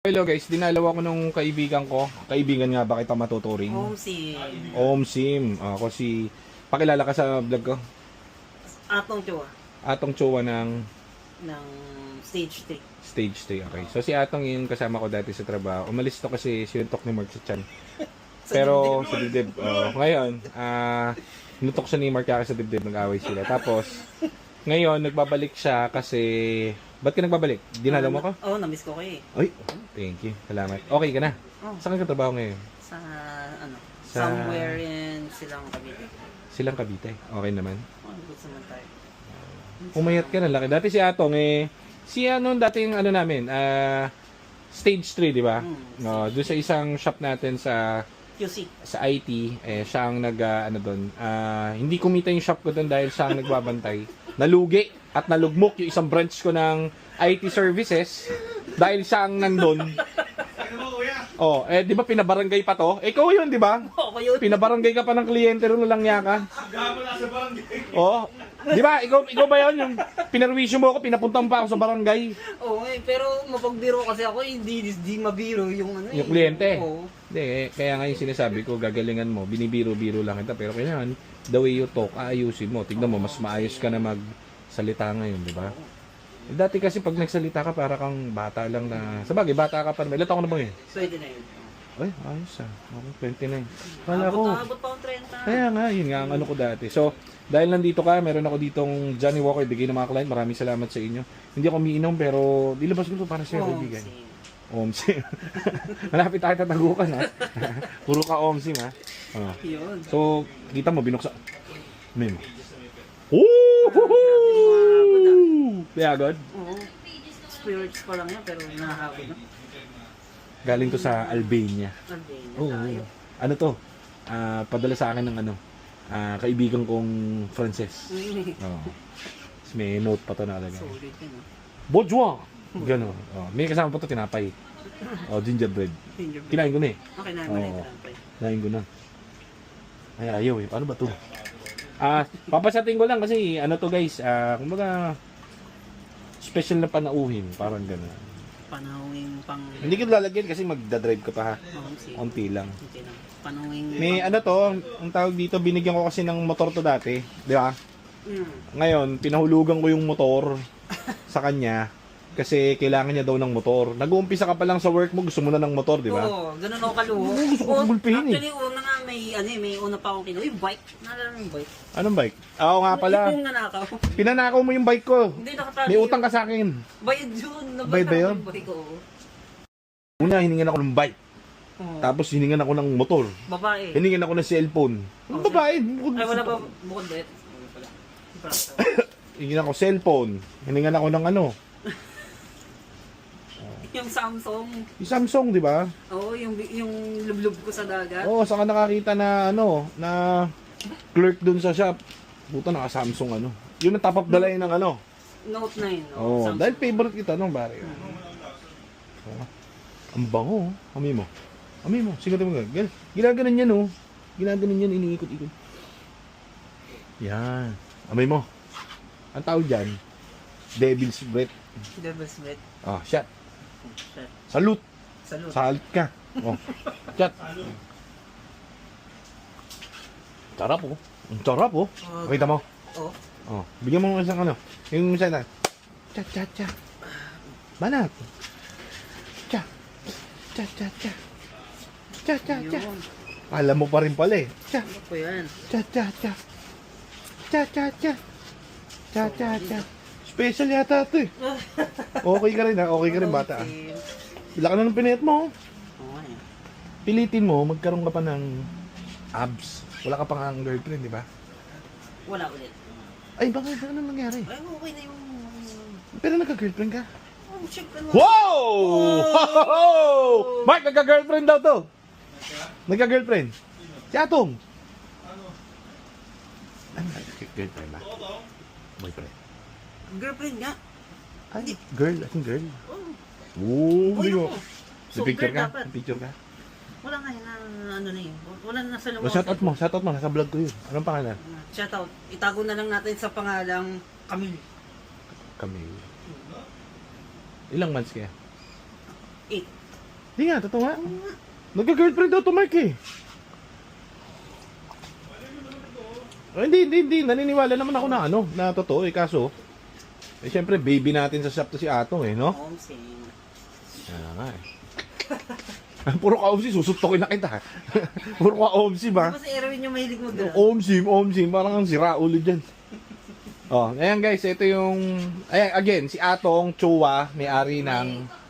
Hello guys, dinalaw ako nung kaibigan ko. Kaibigan nga ba kita matuturing? Om Sim. Ako si... Pakilala ka sa vlog ko? Atong Chua. Atong Chua ng Stage 3. Stage 3, okay. So si Atong yung kasama ko dati sa trabaho. Umalis to kasi sinuntok ni Mark sa tiyan. Pero sa dibdib. Ngayon, nutok siya ni Mark kaya sa dibdib. Nag-away sila. Tapos, ngayon, nagbabalik siya kasi... Ba't ka nagbabalik? Dinalaw mo ko? Oo, na-miss ko kayo eh. Ay, thank you. Salamat. Okay ka na? Oh. Saan ka trabaho ngayon? Somewhere in Silang Cavite. Silang Cavite. Okay naman. Good naman tayo. Umayat ka na laki. Dati si Atong dating namin, stage 3, di ba? No, doon sa isang shop natin sa QC. Sa IT, siya ang doon. Hindi kumita yung shop ko doon dahil siya ang nagbabantay. Nalugi at nalugmok yung isang branch ko ng IT services dahil siya ang nandun. Di ba pinabarangay pa to? Ikaw yun, di ba? Pinabarangay ka pa ng kliyente ron lang niya ka. Di ba? Ikaw ba yun? Yung pinarwisyo mo ako, pinapunta mo pa ako sa barangay. Pero mapagbiro kasi ako, hindi mabiro yung yung kliyente. Hindi, kaya nga yung sinasabi ko, gagalingan mo, binibiro-biro lang kita. Pero kailangan, the way you talk, aayusin mo. Tignan mo, mas maayos ka na magsalita ngayon, di ba? Dati kasi pag nagsalita ka, para kang bata lang na... Sabagay, bata ka pa naman. Ilan taon na ba yun? 29. Ay, ayos Okay, 29. Kala ko. Abot pa akong 30. Kaya nga, yun nga ang ko dati. So, dahil nandito ka, meron ako ditong Johnny Walker, bigay ng mga client. Maraming salamat sa inyo. Hindi ako umiinom, pero dilabas ko ito para sa kaibigan. Om Sim. Malapit tayo tatagukan, ha? Puro ka Om Sim, ha? Yun. So, kita mo, binuksan. Memo. Kaya agad? Oo. Spirits pa lang yan, pero nakakabot na. Galing to sa Albania. Albania. Ano to? Padala sa akin ng kaibigan kong Frances. Tapos may note pa to nakalagay. Solid yun, no? Bonjour! Gano'n. May kasama pa to tinapay. Gingerbread. Kinain ko na eh. Okay na, tinapay. Kinain ko na. Ay, ayaw eh. Paano ba to? Papasatin ko lang kasi to guys, kumbaga special na panauhin, parang gano'n. Panauhin pang... Hindi ko lalagyan kasi magdadrive ka pa ha. Unti lang. Panauhin May ang tawag dito, binigyan ko kasi ng motor to dati, di ba? Ngayon, pinahulugan ko yung motor sa kanya kasi kailangan niya daw ng motor. Nag-uumpisa ka pa lang sa work mo, gusto mo na ng motor, di ba? Oo, ganun ako kaluho. Gusto ko gulpihin eh. Actually, una nga may una pa akong kinuha. Yung bike. Naalala mo yung bike? Anong bike? Oo nga pala. Yung nanakaw. Pinanakaw mo yung bike ko. Hindi nakatali. May utang ka sa akin. Bayad yun. Bayad ba yun? Yung bike ko. Una, hiningan ako ng bike. Tapos hiningan ako ng motor. Babae. Hiningan ako ng cellphone. Babae. Ay, wala ba bukod ba? Hiningan ako cellphone. Hiningan ako ng Yung Samsung. Yung Samsung, di ba? Oo, yung lublub ko sa dagat. Oo, saka nakakita na na clerk dun sa shop. Buta naka Samsung Yun ang top of the line ng Note 9. Oo, dahil favorite kita nung pare. Ang bango. Amoy mo. Amoy mo. Sigatin mo. Ginaganon yan Ginaganon yan, iniikot-ikot. Yan. Amoy mo. Ang tawag dyan, Devil's Breath. Devil's Breath. Shot. Shot. Salute. Salute. Salit ka. Shot. Sarap Ang sarap Kita mo. Bigyan mo ng isang yung isa na. Cha cha cha. Banat. Cha. Cha cha cha. Cha cha cha. Alam mo pa rin pala eh. Cha. Ano po yan? Cha cha cha. Cha cha cha. Cha cha cha. Special yata ito eh. Okay ka rin Okay ka rin bata Bila ka na ng pinayat mo. Pilitin mo, magkaroon ka pa ng abs. Wala ka pa nga ng girlfriend, di ba? Wala ulit. Ay, bakit? Ano nangyari? Ay, okay na yung... Pero nagka-girlfriend ka? Check ka na. Wow! Mark, nagka-girlfriend daw to. Nagka-girlfriend. Si Atong. Ano nagka-girlfriend ba? Boyfriend. Girlfriend nga. Ay, girl. Ating girl. Uy, Bigo. So, Picture ka? dapat. Picture ka? Wala nga yun wala na nasa lumos. Shoutout mo. Nasa vlog ko yun. Anong pangalan? Shoutout. Itago na lang natin sa pangalang Camille. Camille. Ilang months kaya? 8. Hindi nga, totoo nga. Nagka-girlfriend daw to Mark eh. Oh, hindi. Naniniwala naman ako na na totoo eh. Kaso, syempre baby natin sa shop to si Atong eh, no? Omsing. Yan nga eh. Puro ka-omsi, susuntokin na kita. Puro ka-omsi ba? Di ba si Erwin yung mahilig mo gano'n? Omsi, parang ang sira ulo dyan. Oh, ayan guys, ito yung, ayan, again, si Atong Chua, may-ari ng,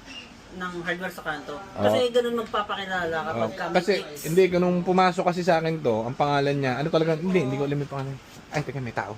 Ng hardware sa kanto. Kasi ganun magpapakilala kapag kami kasi, hindi, nung pumasok kasi sa akin to, ang pangalan niya, ano talaga, hindi ko alam yung pangalan. Ay, teka, may tao.